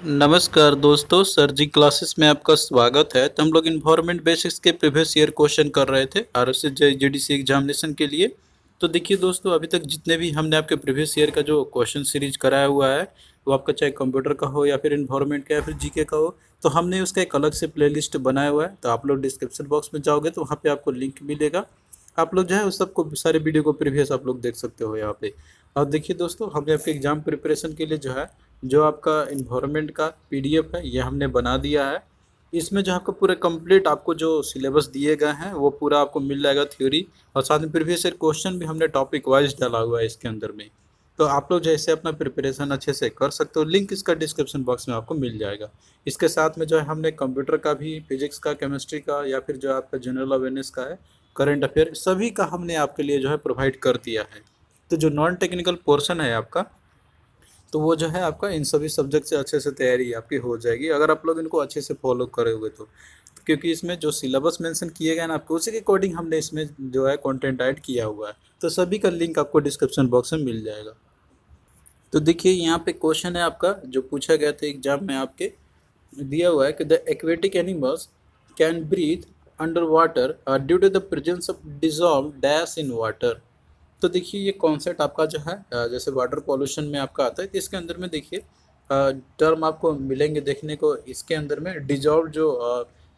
नमस्कार दोस्तों, सर जी क्लासेस में आपका स्वागत है। तो हम लोग इन्वायरमेंट बेसिक्स के प्रीवियस ईयर क्वेश्चन कर रहे थे आरएससी जीडीसी एग्जामिनेशन के लिए। तो देखिए दोस्तों, अभी तक जितने भी हमने आपके प्रीवियस ईयर का जो क्वेश्चन सीरीज कराया हुआ है, वो आपका चाहे कंप्यूटर का हो या फिर इन्वायरमेंट का या फिर जीके का हो, तो हमने उसका एक अलग से प्लेलिस्ट बनाया हुआ है। तो आप लोग डिस्क्रिप्शन बॉक्स में जाओगे तो वहाँ पर आपको लिंक मिलेगा। आप लोग जो है उस सबको सारे वीडियो को प्रीवियस आप लोग देख सकते हो यहाँ पे। और देखिए दोस्तों, हमने आपके एग्जाम प्रिपरेशन के लिए जो है, जो आपका इन्वायरमेंट का पीडीएफ है, ये हमने बना दिया है। इसमें जो आपको पूरे कंप्लीट आपको जो सिलेबस दिए गए हैं वो पूरा आपको मिल जाएगा, थ्योरी और साथ में प्रीवियस ईयर क्वेश्चन भी हमने टॉपिक वाइज डाला हुआ है इसके अंदर में। तो आप लोग जैसे अपना प्रिपरेशन अच्छे से कर सकते हो, लिंक इसका डिस्क्रिप्शन बॉक्स में आपको मिल जाएगा। इसके साथ में जो है हमने कंप्यूटर का भी, फिजिक्स का, केमिस्ट्री का या फिर जो आपका जनरल अवेयरनेस का है, करंट अफेयर, सभी का हमने आपके लिए जो है प्रोवाइड कर दिया है। तो जो नॉन टेक्निकल पोर्शन है आपका, तो वो जो है आपका इन सभी सब्जेक्ट से अच्छे से तैयारी आपकी हो जाएगी अगर आप लोग इनको अच्छे से फॉलो करोगे तो। क्योंकि इसमें जो सिलेबस मेंशन किए गए ना आपको, उसी के अकॉर्डिंग हमने इसमें जो है कंटेंट ऐड किया हुआ है। तो सभी का लिंक आपको डिस्क्रिप्शन बॉक्स में मिल जाएगा। तो देखिए यहाँ पे क्वेश्चन है आपका जो पूछा गया था एग्जाम में आपके, दिया हुआ है कि the aquatic animals can breathe under water due to the presence of dissolve dash in water. तो देखिए ये कॉन्सेप्ट आपका जो है जैसे वाटर पॉल्यूशन में आपका आता है, तो इसके अंदर में देखिए टर्म आपको मिलेंगे देखने को। इसके अंदर में डिजॉल्व जो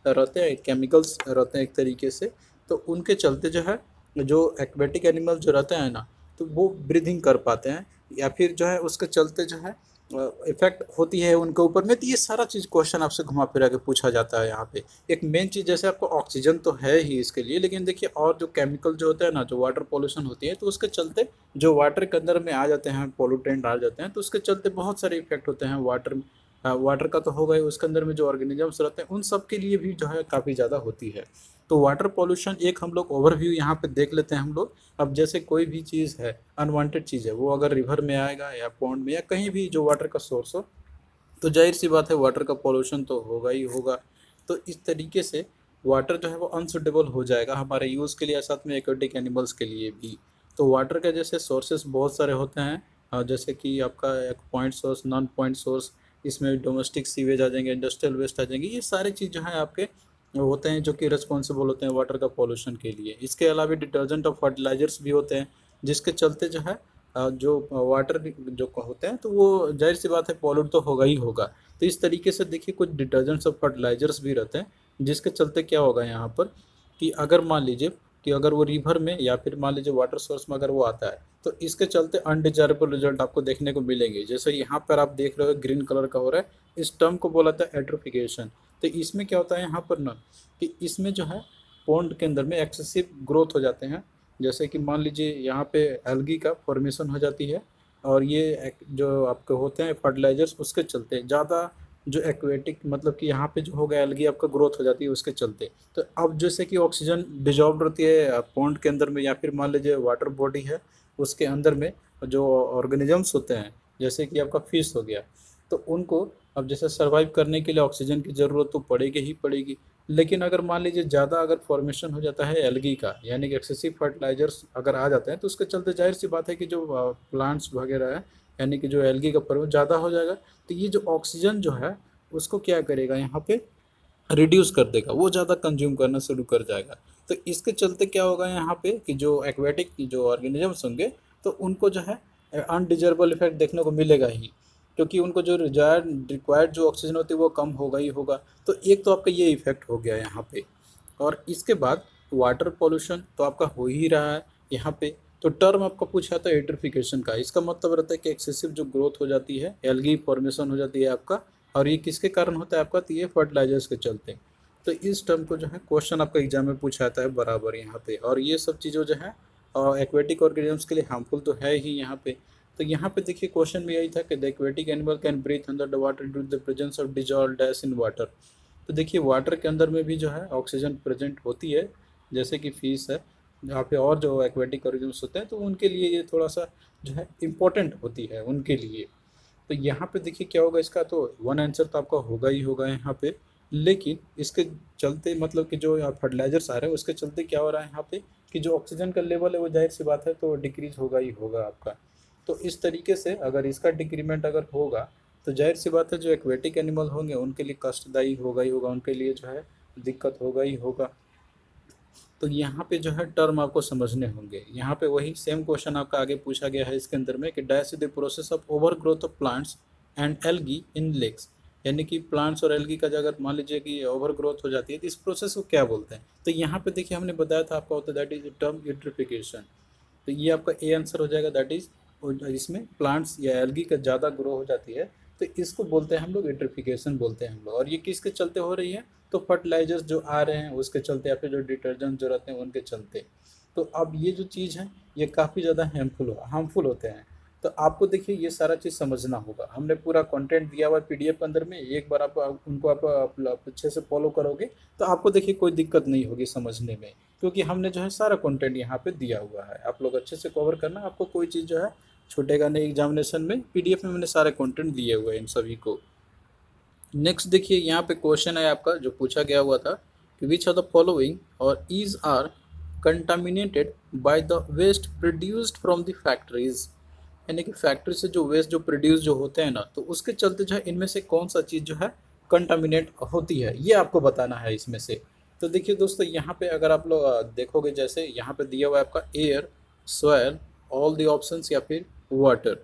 रहते हैं, केमिकल्स रहते हैं एक तरीके से, तो उनके चलते जो है, जो एक्वेटिक एनिमल जो रहते हैं ना, तो वो ब्रीदिंग कर पाते हैं या फिर जो है उसके चलते जो है इफेक्ट होती है उनके ऊपर में। तो ये सारा चीज़ क्वेश्चन आपसे घुमा फिरा के पूछा जाता है यहाँ पे। एक मेन चीज़ जैसे आपको ऑक्सीजन तो है ही इसके लिए, लेकिन देखिए और जो केमिकल जो होता है ना, जो वाटर पॉल्यूशन होती है, तो उसके चलते जो वाटर के अंदर में आ जाते हैं, पोलूटेंट आ जाते हैं, तो उसके चलते बहुत सारे इफेक्ट होते हैं वाटर। वाटर का तो होगा ही, उसके अंदर में जो ऑर्गेनिजम्स रहते हैं उन सब के लिए भी जो है काफ़ी ज़्यादा होती है। तो वाटर पॉल्यूशन एक हम लोग ओवरव्यू यहाँ पे देख लेते हैं हम लोग। अब जैसे कोई भी चीज़ है, अनवांटेड चीज़ है, वो अगर रिवर में आएगा या पॉन्ड में या कहीं भी जो वाटर का सोर्स हो, तो जाहिर सी बात है वाटर का पॉल्यूशन तो होगा ही होगा। तो इस तरीके से वाटर जो है वो अनसुटेबल हो जाएगा हमारे यूज़ के लिए, साथ में एक्वेटिक एनिमल्स के लिए भी। तो वाटर के जैसे सोर्सेस बहुत सारे होते हैं, जैसे कि आपका एक point source, non point source, इसमें डोमेस्टिक सीवेज आ जाएंगे, इंडस्ट्रियल वेस्ट आ जाएंगे। ये सारे चीज़ जो है आपके होते हैं जो कि रिस्पॉन्सिबल होते हैं वाटर का पॉल्यूशन के लिए। इसके अलावा डिटर्जेंट और फर्टिलाइजर्स भी होते हैं, जिसके चलते जो है जो वाटर जो होते हैं, तो वो जाहिर सी बात है पॉल्यूट तो होगा ही होगा। तो इस तरीके से देखिए कुछ डिटर्जेंट्स और फर्टिलाइजर्स भी रहते हैं, जिसके चलते क्या होगा यहाँ पर कि अगर मान लीजिए कि अगर वो रिवर में या फिर मान लीजिए वाटर सोर्स में अगर वो आता है, तो इसके चलते अनडिजायरेबल रिजल्ट आपको देखने को मिलेंगे। जैसे यहाँ पर आप देख रहे हो ग्रीन कलर का हो रहा है, इस टर्म को बोला था एट्रोफिकेशन। तो इसमें क्या होता है यहाँ पर ना, कि इसमें जो है पॉन्ड के अंदर में एक्सेसिव ग्रोथ हो जाते हैं। जैसे कि मान लीजिए यहाँ पे एल्गी का फॉर्मेशन हो जाती है, और ये जो आपके होते हैं फर्टिलाइजर्स, उसके चलते ज़्यादा जो एक्वेटिक मतलब कि यहाँ पे जो होगा एल्गी आपका ग्रोथ हो जाती है उसके चलते। तो अब जैसे कि ऑक्सीजन डिजॉल्व रहती है पॉन्ड के अंदर में, या फिर मान लीजिए वाटर बॉडी है उसके अंदर में जो ऑर्गेनिजम्स होते हैं, जैसे कि आपका फिश हो गया, तो उनको अब जैसे सर्वाइव करने के लिए ऑक्सीजन की ज़रूरत तो पड़ेगी ही पड़ेगी। लेकिन अगर मान लीजिए ज़्यादा अगर फॉर्मेशन हो जाता है एल्गी का, यानी कि एक्सेसिव फर्टिलाइजर्स अगर आ जाते हैं, तो उसके चलते जाहिर सी बात है कि जो प्लांट्स वगैरह है, यानी कि जो एल्गी का फॉर्मेशन ज़्यादा हो जाएगा, तो ये जो ऑक्सीजन जो है उसको क्या करेगा यहाँ पे, रिड्यूस कर देगा, वो ज़्यादा कंज्यूम करना शुरू कर जाएगा। तो इसके चलते क्या होगा यहाँ पे कि जो एक्वेटिक जो ऑर्गेनिजम्स होंगे, तो उनको जो है अनडिजर्बल इफेक्ट देखने को मिलेगा ही, क्योंकि उनको जो रिक्वायर्ड जो ऑक्सीजन होती है वो कम होगा ही होगा। तो एक तो आपका ये इफेक्ट हो गया यहाँ पे। और इसके बाद वाटर पॉल्यूशन तो आपका हो ही रहा है यहाँ पे। तो टर्म आपका पूछा था एट्रिफिकेशन का, इसका मतलब रहता है कि एक्सेसिव जो ग्रोथ हो जाती है, एल्गी फॉर्मेशन हो जाती है आपका, और ये किसके कारण होता है आपका, तो ये फर्टिलाइजर्स के चलते। तो इस टर्म को जो है क्वेश्चन आपका एग्जाम में पूछा जाता है बराबर यहाँ पे। और ये सब चीज़ों जो है एक्वेटिक ऑर्गेनिजम्स के लिए हार्मफुल तो है ही यहाँ पे। तो यहाँ पे देखिए क्वेश्चन में यही था कि the aquatic animal can breathe under the water due to the presence of dissolve dash in water. तो देखिए वाटर के अंदर में भी जो है ऑक्सीजन प्रेजेंट होती है, जैसे कि फिश है, जहाँ पे और जो एक्वेटिक ऑर्गेनिजम्स होते हैं, तो उनके लिए ये थोड़ा सा जो है इम्पोर्टेंट होती है उनके लिए। तो यहाँ पे देखिए क्या होगा इसका, तो वन आंसर तो आपका होगा ही होगा यहाँ पे। लेकिन इसके चलते मतलब कि जो यहाँ फर्टिलाइजर्स आ रहे हैं उसके चलते क्या हो रहा है यहाँ पे, कि जो ऑक्सीजन का लेवल है वो जाहिर सी बात है तो डिक्रीज होगा ही होगा आपका। तो इस तरीके से अगर इसका डिक्रीमेंट अगर होगा, तो जाहिर सी बात है जो एक्वेटिक एनिमल होंगे उनके लिए कष्टदायी होगा ही होगा, उनके लिए जो है दिक्कत होगा ही होगा। तो यहाँ पे जो है टर्म आपको समझने होंगे। यहाँ पे वही सेम क्वेश्चन आपका आगे पूछा गया है इसके अंदर में कि dash the process of over growth of plants and algae in lakes, यानी कि प्लांट्स और एल्गी का जो अगर मान लीजिए कि ओवर ग्रोथ हो जाती है तो इस प्रोसेस को क्या बोलते हैं। तो यहाँ पे देखिए हमने बताया था आपका होता है दैट इज टर्म यूट्रिफिकेशन। तो ये आपका ए आंसर हो जाएगा, दैट इज इसमें प्लांट्स या एल्गी का ज़्यादा ग्रो हो जाती है तो इसको बोलते हैं हम लोग यूट्रिफिकेशन बोलते हैं हम लोग। और ये किसके चलते हो रही है, तो फर्टिलाइजर्स जो आ रहे हैं उसके चलते या फिर जो डिटर्जेंट जो रहते हैं उनके चलते। तो अब ये जो चीज़ है ये काफ़ी ज़्यादा हार्मफुल होते हैं। तो आपको देखिए ये सारा चीज़ समझना होगा। हमने पूरा कंटेंट दिया हुआ है पीडीएफ के अंदर में, एक बार उनको आप अच्छे से फॉलो करोगे तो आपको देखिए कोई दिक्कत नहीं होगी समझने में, क्योंकि हमने जो है सारा कंटेंट यहाँ पे दिया हुआ है। आप लोग अच्छे से कवर करना, आपको कोई चीज़ जो है छूटेगा नहीं एग्जामिनेशन में। पीडीएफ में मैंने सारे कंटेंट दिए हुए हैं इन सभी को। नेक्स्ट देखिए यहाँ पे क्वेश्चन है आपका जो पूछा गया हुआ था कि विच आर द फॉलोइंग और is are contaminated by the waste produced from the factories, यानी कि फैक्ट्री से जो वेस्ट जो प्रोड्यूस जो होते हैं ना तो उसके चलते जो है इनमें से कौन सा चीज़ जो है कंटामिनेट होती है, ये आपको बताना है इसमें से। तो देखिए दोस्तों यहाँ पे अगर आप लोग देखोगे, जैसे यहाँ पे दिया हुआ है आपका air, soil, all the options या फिर वाटर।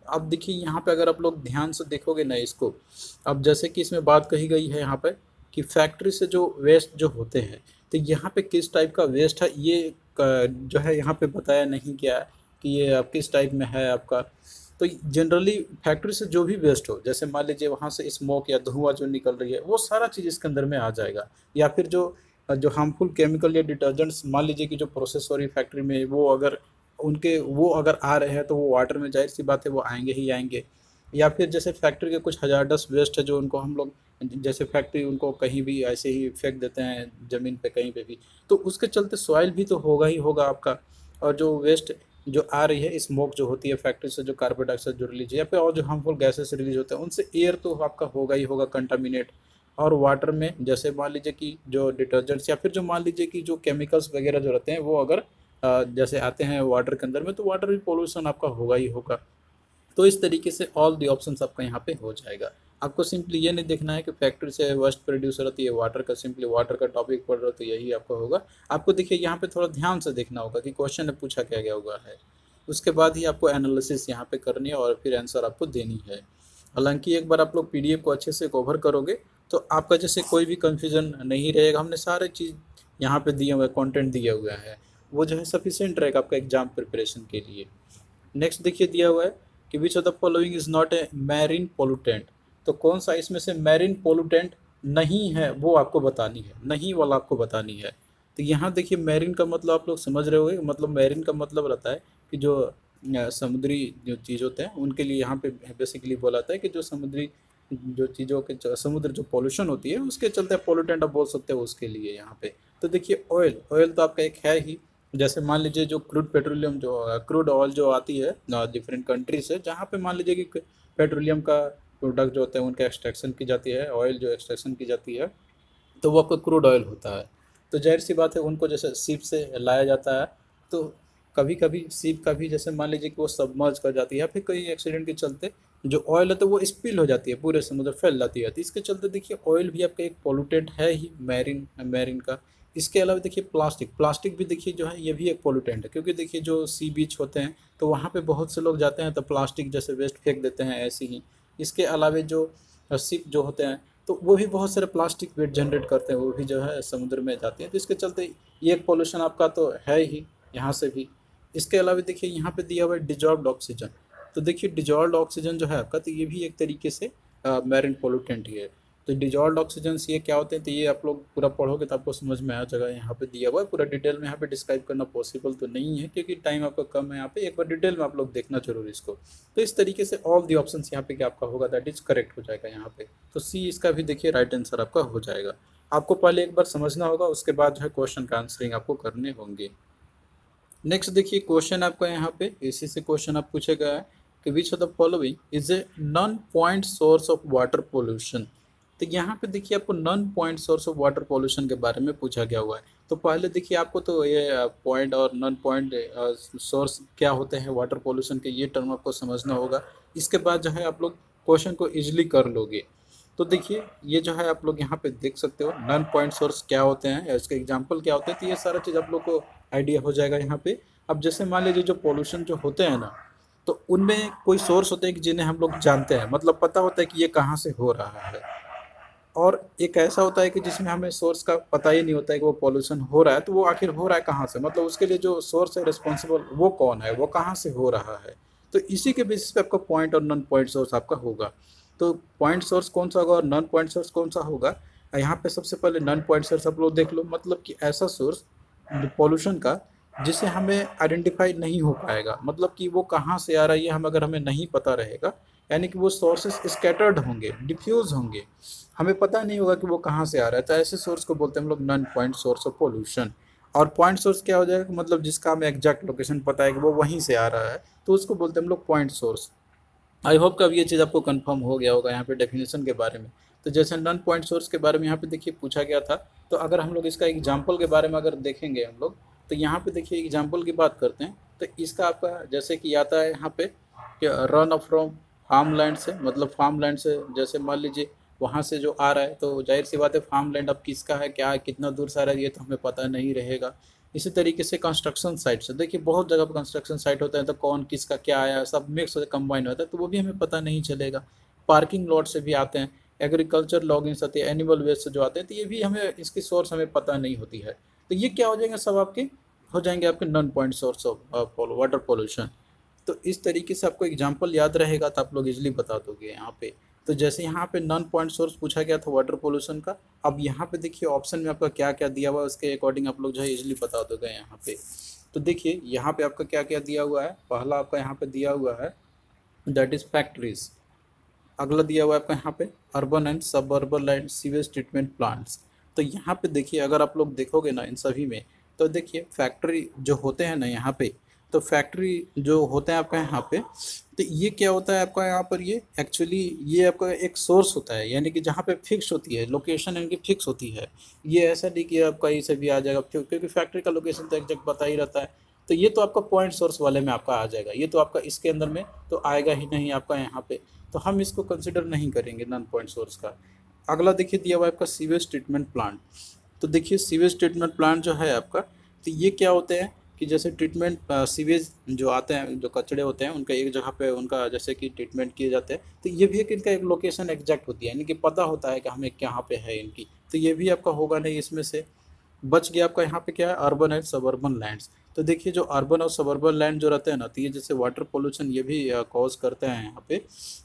अब देखिए यहाँ पे अगर आप लोग ध्यान से देखोगे ना इसको, अब जैसे कि इसमें बात कही गई है यहाँ पे कि फैक्ट्री से जो वेस्ट जो होते हैं, तो यहाँ पे किस टाइप का वेस्ट है ये जो है यहाँ पे बताया नहीं गया है कि ये आप किस टाइप में है आपका। तो जनरली फैक्ट्री से जो भी वेस्ट हो, जैसे मान लीजिए वहाँ से स्मोक या धुआं जो निकल रही है वो सारा चीज़ इसके अंदर में आ जाएगा। या फिर जो जो हार्मफुल केमिकल या डिटर्जेंट्स मान लीजिए कि जो प्रोसेस हो रही फैक्ट्री में वो अगर आ रहे हैं तो वो वाटर में जाहिर सी बात है वो आएंगे ही आएंगे। या फिर जैसे फैक्ट्री के कुछ हजारडस वेस्ट है जो उनको हम लोग जैसे फैक्ट्री उनको कहीं भी ऐसे ही फेंक देते हैं ज़मीन पे कहीं पे भी, तो उसके चलते सॉइल भी तो होगा ही होगा आपका। और जो वेस्ट जो आ रही है स्मोक जो होती है फैक्ट्री से, जो कार्बन डाइऑक्साइड जो रिलीज या फिर और जो हार्मफुल गैसेस रिलीज होते हैं उनसे एयर तो आपका होगा ही होगा कंटामिनेट। और वाटर में जैसे मान लीजिए कि जो डिटर्जेंट्स या फिर जो मान लीजिए कि जो केमिकल्स वगैरह जो रहते हैं वो अगर जैसे आते हैं वाटर के अंदर में तो वाटर भी पोल्यूशन आपका होगा ही होगा। तो इस तरीके से ऑल दी ऑप्शंस आपका यहाँ पे हो जाएगा। आपको सिंपली ये नहीं देखना है कि फैक्ट्री से वेस्ट प्रोड्यूस होती है वाटर का, सिंपली वाटर का टॉपिक पढ़ रहे हो तो यही आपका होगा। आपको देखिए यहाँ पे थोड़ा ध्यान से देखना होगा कि क्वेश्चन में पूछा क्या गया हुआ है, उसके बाद ही आपको एनालिसिस यहाँ पे करनी है और फिर आंसर आपको देनी है। हालांकि एक बार आप लोग पीडीएफ को अच्छे से कवर करोगे तो आपका जैसे कोई भी कन्फ्यूजन नहीं रहेगा। हमने सारे चीज़ यहाँ पे दिए हुए कंटेंट दिया हुआ है, वो जो है सफिशिएंट रहेगा आपका एग्जाम प्रिपरेशन के लिए। नेक्स्ट देखिए दिया हुआ है कि which of the following is not a marine pollutant, तो कौन सा इसमें से मैरीन पोलूटेंट नहीं है वो आपको बतानी है, नहीं वाला आपको बतानी है। तो यहाँ देखिए मैरीन का मतलब आप लोग समझ रहे होंगे, मतलब मैरीन का मतलब रहता है कि जो समुद्री जो चीज़ होते हैं उनके लिए यहाँ पे बेसिकली बोला जाता है कि जो समुद्री जो चीज़ों के समुद्र जो पॉल्यूशन होती है उसके चलते पोलूटेंट आप बोल सकते हो उसके लिए यहाँ पे। तो देखिए ऑयल तो आपका एक है ही, जैसे मान लीजिए जो क्रूड ऑयल जो आती है डिफरेंट कंट्री से, जहाँ पे मान लीजिए कि पेट्रोलियम का प्रोडक्ट जो होते हैं उनका एक्सट्रैक्शन की जाती है, ऑयल जो एक्सट्रैक्शन की जाती है तो वो आपका क्रूड ऑयल होता है। तो जाहिर सी बात है उनको जैसे शिप से लाया जाता है, तो कभी कभी शिप का भी जैसे मान लीजिए कि वो सबमर्ज कर जाती है या फिर कोई एक्सीडेंट के चलते जो ऑयल है तो वो स्पिल हो जाती है, पूरे समुद्र फैल जाती है। तो इसके चलते देखिए ऑयल भी आपका एक पोल्यूटेंट है ही मैरिन का। इसके अलावा देखिए प्लास्टिक भी देखिए जो है ये भी एक पोल्यूटेंट है, क्योंकि देखिए जो सी बीच होते हैं तो वहाँ पे बहुत से लोग जाते हैं तो प्लास्टिक जैसे वेस्ट फेंक देते हैं ऐसे ही। इसके अलावा जो शिप जो होते हैं तो वो भी बहुत सारे प्लास्टिक वेस्ट जनरेट करते हैं, वो भी जो है समुद्र में जाते हैं। तो इसके चलते ये एक पोल्यूशन आपका तो है ही यहाँ से भी। इसके अलावा देखिए यहाँ पे दिया हुआ है डिजॉल्व्ड ऑक्सीजन, तो देखिए डिजॉल्व्ड ऑक्सीजन जो है आपका तो ये भी एक तरीके से मैरिन पोल्यूटेंट ही है। तो डिजॉल्व्ड ऑक्सीजन ये क्या होते हैं, तो ये आप लोग पूरा पढ़ोगे तो आपको समझ में आ जाएगा। यहाँ पे दिया हुआ है पूरा डिटेल में, यहाँ पे डिस्क्राइब करना पॉसिबल तो नहीं है क्योंकि टाइम आपका कम है। यहाँ पे एक बार डिटेल में आप लोग देखना जरूर इसको। तो इस तरीके से ऑल दी ऑप्शन यहाँ पे क्या आपका होगा दैट इज करेक्ट हो जाएगा यहाँ पे। तो सी इसका भी देखिए राइट आंसर आपका हो जाएगा। आपको पहले एक बार समझना होगा, उसके बाद जो है क्वेश्चन का आंसरिंग आपको करने होंगे। नेक्स्ट देखिए क्वेश्चन आपका यहाँ पे इसी से क्वेश्चन आप पूछा गया है कि which of the following is a non point source of water pollution. तो यहाँ पे देखिए आपको non point source of water pollution के बारे में पूछा गया हुआ है। तो पहले देखिए आपको तो ये पॉइंट और नॉन पॉइंट सोर्स क्या होते हैं वाटर पोल्यूशन के, ये टर्म आपको समझना होगा। इसके बाद जो है आप लोग क्वेश्चन को इजीली कर लोगे। तो देखिए ये जो है आप लोग यहाँ पे देख सकते हो नॉन पॉइंट सोर्स क्या होते हैं या इसके एग्जांपल क्या होते हैं, तो ये सारा चीज़ आप लोग को आइडिया हो जाएगा यहाँ पे। अब जैसे मान लीजिए जो पोल्यूशन जो होते हैं ना, तो उनमें कोई सोर्स होते हैं कि जिन्हें हम लोग जानते हैं, मतलब पता होता है कि ये कहाँ से हो रहा है, और एक ऐसा होता है कि जिसमें हमें सोर्स का पता ही नहीं होता है कि वो पॉल्यूशन हो रहा है, तो वो आखिर हो रहा है कहाँ से, मतलब उसके लिए जो सोर्स है रिस्पॉन्सिबल वो कौन है, वो कहाँ से हो रहा है। तो इसी के बेसिस पे आपका पॉइंट और नॉन पॉइंट सोर्स आपका होगा। तो पॉइंट सोर्स कौन सा होगा और नॉन पॉइंट सोर्स कौन सा होगा, यहाँ पे सबसे पहले नॉन पॉइंट सोर्स आप लोग देख लो, मतलब कि ऐसा सोर्स पॉल्यूशन का जिसे हमें आइडेंटिफाई नहीं हो पाएगा, मतलब कि वो कहाँ से आ रहा है ये हम अगर हमें नहीं पता रहेगा, यानी कि वो सोर्सेस स्कैटर्ड होंगे, डिफ्यूज होंगे, हमें पता नहीं होगा कि वो कहाँ से आ रहा है, तो ऐसे सोर्स को बोलते हैं हम लोग non point source of pollution. और पॉइंट सोर्स क्या हो जाएगा, मतलब जिसका हमें एग्जैक्ट लोकेशन पता है कि वो वहीं से आ रहा है, तो उसको बोलते हैं हम लोग पॉइंट सोर्स। आई होप कि अब ये चीज़ आपको कंफर्म हो गया होगा यहाँ पे डेफिनेशन के बारे में। तो जैसे नॉन पॉइंट सोर्स के बारे में यहाँ पे देखिए पूछा गया था, तो अगर हम लोग इसका एग्जाम्पल के बारे में अगर देखेंगे हम लोग, तो यहाँ पे देखिए एग्जाम्पल की बात करते हैं, तो इसका आपका जैसे कि आता है यहाँ पे कि run off from farm land से, मतलब फार्म लैंड से जैसे मान लीजिए वहाँ से जो आ रहा है, तो जाहिर सी बात है फार्म लैंड अब किसका है, क्या है, कितना दूर से आ रहा है, ये तो हमें पता नहीं रहेगा। इसी तरीके से कंस्ट्रक्शन साइट से देखिए बहुत जगह पर कंस्ट्रक्शन साइट होता है, तो कौन किसका क्या आया सब मिक्स होकर कंबाइन होता है, तो वो भी हमें पता नहीं चलेगा। पार्किंग लॉट से भी आते हैं, एग्रीकल्चर लॉगिंग्स आती है, एनिमल वेस्ट से जो आते हैं, तो ये भी हमें इसकी सोर्स हमें पता नहीं होती है। तो ये क्या हो जाएंगे, सब आपके हो जाएंगे आपके non point source of water pollution. तो इस तरीके से आपको एग्जाम्पल याद रहेगा तो आप लोग इजिली बता दोगे यहाँ पे। तो जैसे यहाँ पे नॉन पॉइंट सोर्स पूछा गया था वाटर पोल्यूशन का, अब यहाँ पे देखिए ऑप्शन में आपका क्या क्या दिया हुआ है उसके अकॉर्डिंग आप लोग जो है इजिली बता दोगे यहाँ पे। तो देखिए यहाँ पे आपका क्या क्या दिया हुआ है, पहला आपका यहाँ पे दिया हुआ है दैट इज फैक्ट्रीज। अगला दिया हुआ है आपका यहाँ पे अर्बन एंड सब urban and sewage treatment plants. तो यहाँ पे देखिए अगर आप लोग देखोगे ना इन सभी में, तो देखिए फैक्ट्री जो होते हैं ना यहाँ पे, तो फैक्ट्री जो होते हैं आपका यहाँ पे, तो ये क्या होता है आपका यहाँ पर, ये एक्चुअली ये आपका एक सोर्स होता है, यानी कि जहाँ पे फिक्स होती है लोकेशन, इनकी फिक्स होती है। ये ऐसा नहीं कि आपका ये से भी आ जाएगा, क्योंकि फैक्ट्री का लोकेशन तो एग्जैक्ट पता ही रहता है। तो ये तो आपका पॉइंट सोर्स वाले में आपका आ जाएगा, ये तो आपका इसके अंदर में तो आएगा ही नहीं आपका यहाँ पे, तो हम इसको कंसिडर नहीं करेंगे नॉन पॉइंट सोर्स का। अगला देखिए दिया हुआ है आपका सीवेज ट्रीटमेंट प्लांट। तो देखिए सीवेज ट्रीटमेंट प्लांट जो है आपका, तो ये क्या होते हैं कि जैसे ट्रीटमेंट सीवेज जो आते हैं, जो कचड़े होते हैं उनका एक जगह पे उनका जैसे कि ट्रीटमेंट किए जाते हैं, तो ये भी एक इनका एक लोकेशन एग्जैक्ट होती है, यानी कि पता होता है कि हमें कहाँ पे है इनकी। तो ये भी आपका होगा नहीं इसमें से। बच गया आपका यहाँ पे क्या है अर्बन एंड सबअर्बन लैंड्स। तो देखिए जो अर्बन और सबअर्बन लैंड जो रहते हैं ना, तो ये जैसे वाटर पोल्यूशन ये भी कॉज करते हैं यहाँ पे।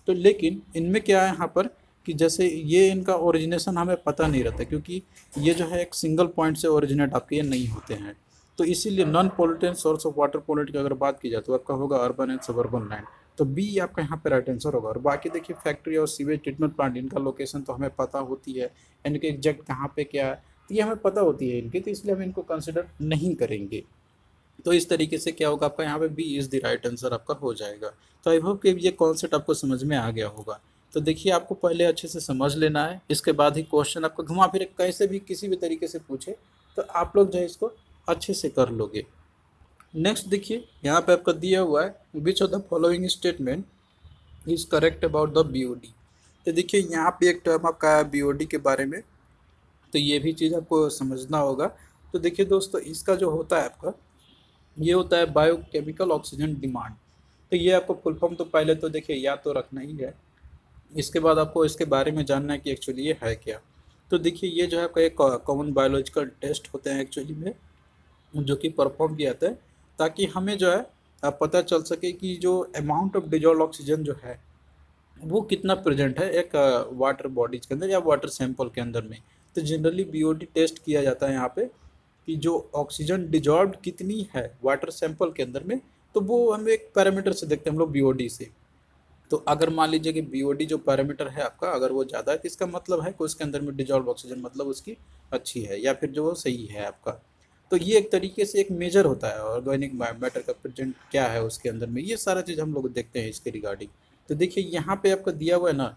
तो लेकिन इनमें क्या है यहाँ पर कि जैसे ये इनका ओरिजिनेशन हमें पता नहीं रहता, क्योंकि ये जो है एक सिंगल पॉइंट से ओरिजिनेट आपके ये नहीं होते हैं। तो इसीलिए non pollutant source of water pollute की अगर बात की जाए तो आपका होगा अर्बन एंड सबअर्बन लैंड। तो बी आपका यहाँ पे राइट आंसर होगा। और बाकी देखिए फैक्ट्री और सीवेज ट्रीटमेंट प्लांट इनका लोकेशन तो हमें पता होती है, इनके एग्जैक्ट कहाँ पे क्या है, तो ये हमें पता होती है इनकी, तो इसलिए हम इनको कंसिडर नहीं करेंगे। तो इस तरीके से क्या होगा आपका यहाँ पे B is the right answer आपका हो जाएगा। तो आई होप कि ये कॉन्सेप्ट आपको समझ में आ गया होगा। तो देखिए आपको पहले अच्छे से समझ लेना है, इसके बाद ही क्वेश्चन आपको घुमा फिर कैसे भी किसी भी तरीके से पूछे तो आप लोग जो है इसको अच्छे से कर लोगे। नेक्स्ट देखिए यहाँ पे आपका दिया हुआ है which of the following statement is correct about the BOD. तो देखिए यहाँ पे एक टर्म आपका है बीओडी के बारे में, तो ये भी चीज़ आपको समझना होगा। तो देखिए दोस्तों इसका जो होता है आपका, ये होता है बायोकेमिकल ऑक्सीजन डिमांड। तो ये आपको फुल फॉर्म तो पहले तो देखिए याद तो रखना ही है, इसके बाद आपको इसके बारे में जानना है कि एक्चुअली ये है क्या। तो देखिए ये जो है आपका एक कॉमन बायोलॉजिकल टेस्ट होते हैं एक्चुअली में, जो कि परफॉर्म किया जाता है ताकि हमें जो है पता चल सके कि जो अमाउंट ऑफ डिजॉल्व ऑक्सीजन जो है वो कितना प्रेजेंट है एक वाटर बॉडीज के अंदर या वाटर सैंपल के अंदर में। तो जनरली बीओडी टेस्ट किया जाता है यहाँ पे कि जो ऑक्सीजन डिजॉल्व कितनी है वाटर सैंपल के अंदर में, तो वो हम एक पैरामीटर से देखते हैं हम लोग बीओडी से। तो अगर मान लीजिए कि बीओडी जो पैरामीटर है आपका अगर वो ज़्यादा है तो इसका मतलब है कि उसके अंदर में डिजॉल्व ऑक्सीजन मतलब उसकी अच्छी है या फिर जो वो सही है आपका। तो ये एक तरीके से एक मेजर होता है ऑर्गेनिक मैटर का प्रेजेंट क्या है उसके अंदर में, ये सारा चीज़ हम लोग देखते हैं इसके रिगार्डिंग। तो देखिए यहाँ पे आपका दिया हुआ है ना,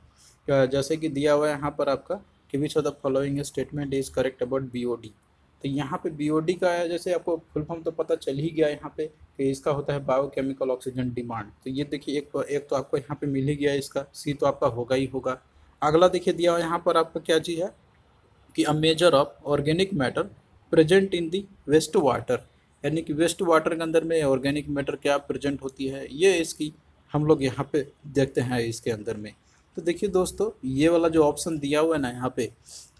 जैसे कि दिया हुआ है यहाँ पर आपका कि which of the following statement is correct about BOD. तो यहाँ पे बीओडी का है, जैसे आपको फुल फॉर्म तो पता चल ही गया यहाँ पे कि इसका होता है बायोकेमिकल ऑक्सीजन डिमांड। तो ये देखिए एक तो आपको यहाँ पे मिल ही गया, इसका सी तो आपका होगा ही होगा। अगला देखिए दिया हुआ यहाँ पर आपका क्या चीज़ है कि a measure of organic matter present in the waste water, यानी कि वेस्ट वाटर के अंदर में ऑर्गेनिक मैटर क्या प्रेजेंट होती है, ये इसकी हम लोग यहाँ पे देखते हैं इसके अंदर में। तो देखिए दोस्तों, ये वाला जो ऑप्शन दिया हुआ है ना यहाँ पे,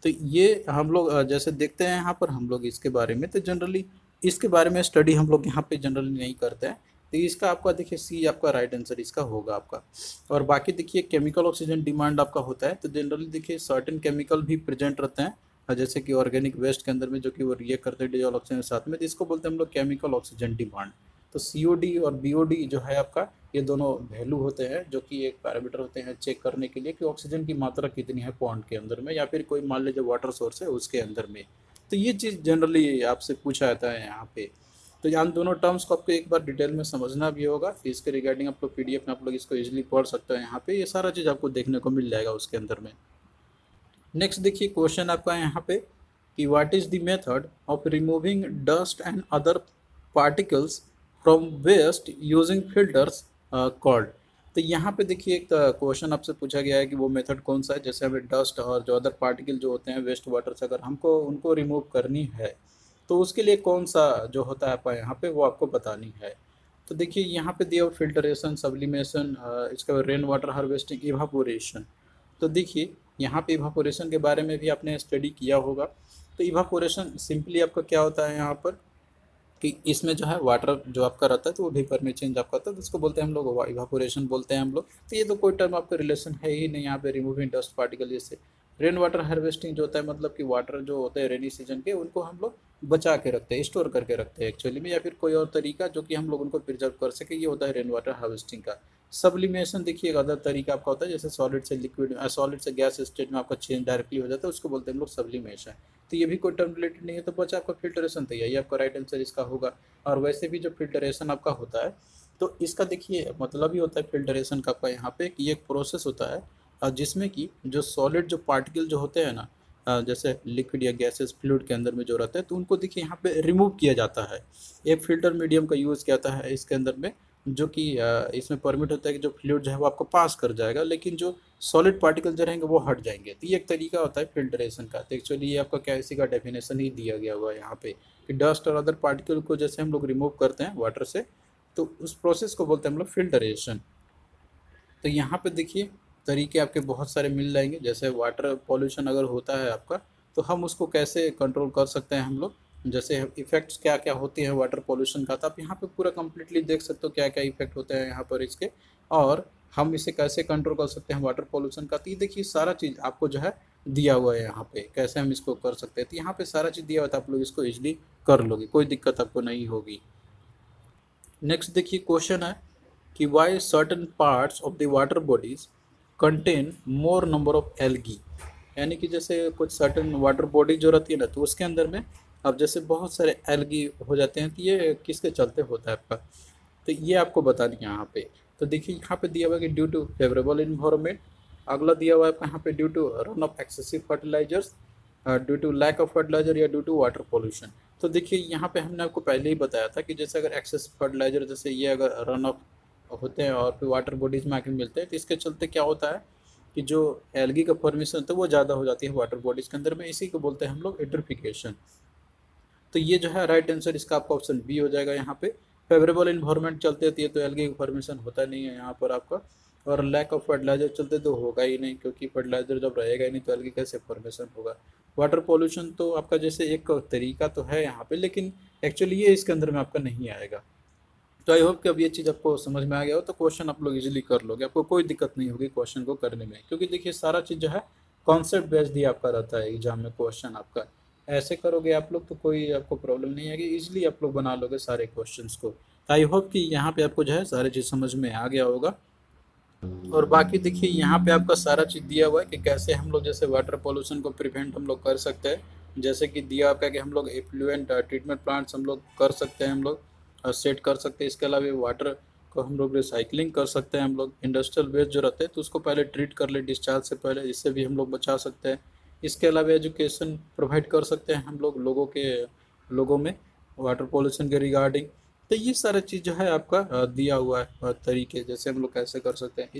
तो ये हम लोग जैसे देखते हैं यहाँ पर हम लोग इसके बारे में, तो जनरली इसके बारे में स्टडी हम लोग यहाँ पे जनरली नहीं करते हैं। तो इसका आपका देखिए सी आपका राइट आंसर इसका होगा आपका। और बाकी देखिए केमिकल ऑक्सीजन डिमांड आपका होता है, तो जनरली देखिए सर्टेन केमिकल भी प्रेजेंट रहते हैं, जैसे कि ऑर्गेनिक वेस्ट के अंदर में जो कि वो रिएक्ट करते हैं डिजॉल्व ऑक्सीजन के साथ में, तो इसको बोलते हैं हम लोग केमिकल ऑक्सीजन डिमांड। तो सीओडी और बीओडी जो है आपका, ये दोनों वैल्यू होते हैं जो कि एक पैरामीटर होते हैं चेक करने के लिए कि ऑक्सीजन की मात्रा कितनी है पॉन्ड के अंदर में, या फिर कोई मान लीजिए वाटर सोर्स है उसके अंदर में। तो ये चीज़ जनरली आपसे पूछा जाता है यहाँ पे। तो यहाँ दोनों टर्म्स को आपको एक बार डिटेल में समझना भी होगा, फिर इसके रिगार्डिंग आप लोग पीडीएफ में आप लोग इसको इजीली पढ़ सकते हैं। यहाँ पे ये सारा चीज़ आपको देखने को मिल जाएगा उसके अंदर में। नेक्स्ट देखिए क्वेश्चन आपका यहाँ पे कि what is the method of removing dust and other particles from waste using filters called. तो यहाँ पे देखिए एक क्वेश्चन आपसे पूछा गया है कि वो मेथड कौन सा है, जैसे हमें डस्ट और जो अदर पार्टिकल जो होते हैं वेस्ट वाटर से अगर हमको उनको रिमूव करनी है, तो उसके लिए कौन सा जो होता है आपका यहाँ पे वो आपको बतानी है। तो देखिए यहाँ पे दिया फिल्टरेशन, सब्लिमेशन, इसके बाद रेन वाटर हार्वेस्टिंग, इवापोरेशन। तो देखिए यहाँ पे इवापोरेशन के बारे में भी आपने स्टडी किया होगा। तो इवापोरेशन सिंपली आपका क्या होता है यहाँ पर कि इसमें जो है वाटर जो आपका रहता है तो वो वेपर में चेंज आपका होता है, तो उसको बोलते हैं हम लोग इवापोरेशन बोलते हैं हम लोग। तो ये तो कोई टर्म आपका रिलेशन है ही नहीं यहाँ पे रिमूविंग डस्ट पार्टिकल। जैसे रेन वाटर हार्वेस्टिंग जो होता है, मतलब कि वाटर जो होते हैं रेनी सीजन के, उनको हम लोग बचा के रखते हैं, स्टोर करके रखते हैं एक्चुअली में, या फिर कोई और तरीका जो कि हम लोग उनको प्रिजर्व कर सके, ये होता है रेन वाटर हार्वेस्टिंग का। सब्लिमेशन देखिए एक अदर तरीका आपका होता है, जैसे सॉलिड से लिक्विड, सॉलिड से गैस स्टेट में आपका चेंज डायरेक्टली हो जाता है, उसको बोलते हैं हम लोग सब्लिमेशन। तो ये भी कोई टर्म रिलेटेड नहीं है, तो बचा आपका फिल्टरेशन। तो यही आपका राइट आंसर इसका होगा। और वैसे भी जो फिल्टरेशन आपका होता है, तो इसका देखिए मतलब ही होता है फिल्टरेशन का आपका यहाँ पे कि ये एक प्रोसेस होता है जिसमें कि जो सॉलिड जो पार्टिकल जो होते हैं ना, जैसे लिक्विड या गैसेस फ्लूइड के अंदर में जो रहता है, तो उनको देखिए यहाँ पे रिमूव किया जाता है। एक फिल्टर मीडियम का यूज़ किया जाता है इसके अंदर में, जो कि इसमें परमिट होता है कि जो फ्लूइड जो है वो आपको पास कर जाएगा, लेकिन जो सॉलिड पार्टिकल जो रहेंगे वो हट जाएंगे। तो ये एक तरीका होता है फिल्टरेशन का। तो एक्चुअली ये आपका क्या इसी का डेफिनेशन ही दिया गया हुआ है यहाँ पे कि डस्ट और अदर पार्टिकल को जैसे हम लोग रिमूव करते हैं वाटर से, तो उस प्रोसेस को बोलते हैं हम लोग फिल्टरेशन। तो यहाँ पे देखिए तरीके आपके बहुत सारे मिल जाएंगे। जैसे वाटर पॉल्यूशन अगर होता है आपका, तो हम उसको कैसे कंट्रोल कर सकते हैं हम लोग, जैसे इफेक्ट्स क्या क्या होती हैं वाटर पॉल्यूशन का। तो आप यहाँ पे पूरा कंप्लीटली देख सकते हो क्या क्या इफेक्ट होते हैं यहाँ पर इसके, और हम इसे कैसे कंट्रोल कर सकते हैं वाटर पॉल्यूशन का। तो ये देखिए सारा चीज़ आपको जो है दिया हुआ है यहाँ पे, कैसे हम इसको कर सकते हैं। तो यहाँ पे सारा चीज़ दिया हुआ था, आप लोग इसको ईजिली कर लोगे, कोई दिक्कत आपको नहीं होगी। नेक्स्ट देखिए क्वेश्चन है कि why certain parts of the water bodies contain more number of algae, यानी कि जैसे कुछ सर्टन वाटर बॉडी जो रहती है ना, तो उसके अंदर में अब जैसे बहुत सारे एल्गी हो जाते हैं, तो ये किसके चलते होता है आपका, तो ये आपको बता दें यहाँ पे। तो देखिए यहाँ पे दिया हुआ है कि ड्यू टू फेवरेबल इन्वायरमेंट। अगला दिया हुआ है आपका यहाँ पे due to run off excessive fertilisers, due to lack of fertiliser, या ड्यू टू वाटर पॉल्यूशन। तो देखिए यहाँ पे हमने आपको पहले ही बताया था कि जैसे अगर एक्सेस फर्टिलाइजर जैसे ये अगर रन ऑफ होते हैं और फिर वाटर बॉडीज में आके मिलते हैं, तो इसके चलते क्या होता है कि जो एल्गी का फॉर्मेशन होता है वो ज़्यादा हो जाती है वाटर बॉडीज़ के अंदर में, इसी को बोलते हैं हम लोग यूट्रोफिकेशन। तो ये जो है राइट आंसर इसका आपका ऑप्शन बी हो जाएगा यहाँ पे। फेवरेबल इन्वायरमेंट चलते होती है तो एल्गी का फॉर्मेशन होता नहीं है यहाँ पर आपका, और लैक ऑफ फर्टिलाइजर चलते तो होगा ही नहीं, क्योंकि फर्टिलाइजर जब रहेगा ही नहीं तो एल्गी कैसे फॉर्मेशन होगा। वाटर पॉल्यूशन तो आपका जैसे एक तरीका तो है यहाँ पे, लेकिन एक्चुअली ये इसके अंदर में आपका नहीं आएगा। तो आई होप कि अब ये चीज़ आपको समझ में आ गया हो, तो क्वेश्चन आप लोग इजीली कर लोगे, आपको कोई दिक्कत नहीं होगी क्वेश्चन को करने में, क्योंकि देखिए सारा चीज़ जो है कॉन्सेप्ट बेस्ड ही आपका रहता है एग्जाम में क्वेश्चन आपका। ऐसे करोगे आप लोग तो कोई आपको प्रॉब्लम नहीं आएगी, इजीली आप लोग बना लोगे सारे क्वेश्चंस को। तो आई होप कि यहाँ पे आपको जो है सारी चीज़ समझ में आ गया होगा। और बाकी देखिए यहाँ पे आपका सारा चीज़ दिया हुआ है कि कैसे हम लोग जैसे वाटर पॉल्यूशन को प्रिवेंट हम लोग कर सकते हैं। जैसे कि दिया आपका कि हम लोग एफ्लुएंट ट्रीटमेंट प्लांट्स हम लोग कर सकते हैं, हम लोग सेट कर सकते हैं। इसके अलावा वाटर को हम लोग रिसाइकलिंग कर सकते हैं, हम लोग इंडस्ट्रियल वेस्ट जो रहते हैं तो उसको पहले ट्रीट कर ले डिस्चार्ज से पहले, इससे भी हम लोग बचा सकते हैं। इसके अलावा एजुकेशन प्रोवाइड कर सकते हैं हम लोग लोगों में वाटर पोल्यूशन के रिगार्डिंग। तो ये सारा चीज़ जो है आपका दिया हुआ है तरीके, जैसे हम लोग कैसे कर सकते हैं।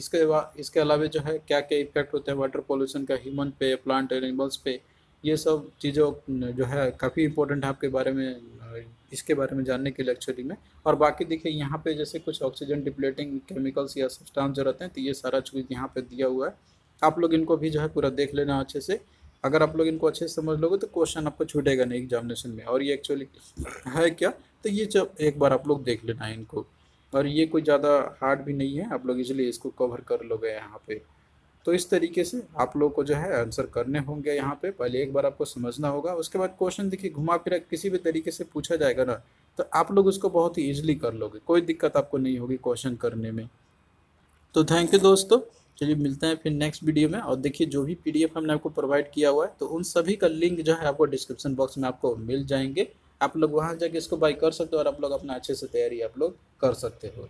इसके अलावा जो है क्या क्या इफेक्ट होते हैं वाटर पोल्यूशन का ह्यूमन पे, प्लांट एनिमल्स पे, ये सब चीज़ों जो है काफ़ी इंपॉर्टेंट है आपके बारे में, इसके बारे में जानने के लिए एक्चुअली में। और बाकी देखिए यहाँ पे जैसे कुछ ऑक्सीजन डिप्लेटिंग केमिकल्स या सब्सटेंस जो रहते हैं, तो ये सारा चीज़ यहाँ पे दिया हुआ है। आप लोग इनको भी जो है पूरा देख लेना अच्छे से। अगर आप लोग इनको अच्छे से समझ लोगे तो क्वेश्चन आपको छूटेगा नहीं एग्जामिनेशन में। और ये एक्चुअली है क्या, तो ये जब एक बार आप लोग देख लेना है इनको। और ये कोई ज़्यादा हार्ड भी नहीं है, आप लोग इजीली इसको कवर कर लोगे यहाँ पे। तो इस तरीके से आप लोग को जो है आंसर करने होंगे यहाँ पे। पहले एक बार आपको समझना होगा, उसके बाद क्वेश्चन देखिए घुमा फिरा किसी भी तरीके से पूछा जाएगा ना, तो आप लोग उसको बहुत ही ईजिली कर लोगे, कोई दिक्कत आपको नहीं होगी क्वेश्चन करने में। तो थैंक यू दोस्तों, चलिए मिलते हैं फिर नेक्स्ट वीडियो में। और देखिए जो भी पीडीएफ हमने आपको प्रोवाइड किया हुआ है, तो उन सभी का लिंक जो है आपको डिस्क्रिप्शन बॉक्स में आपको मिल जाएंगे। आप लोग वहाँ जाके इसको बाय कर सकते हो और आप लोग अपना अच्छे से तैयारी आप लोग कर सकते हो।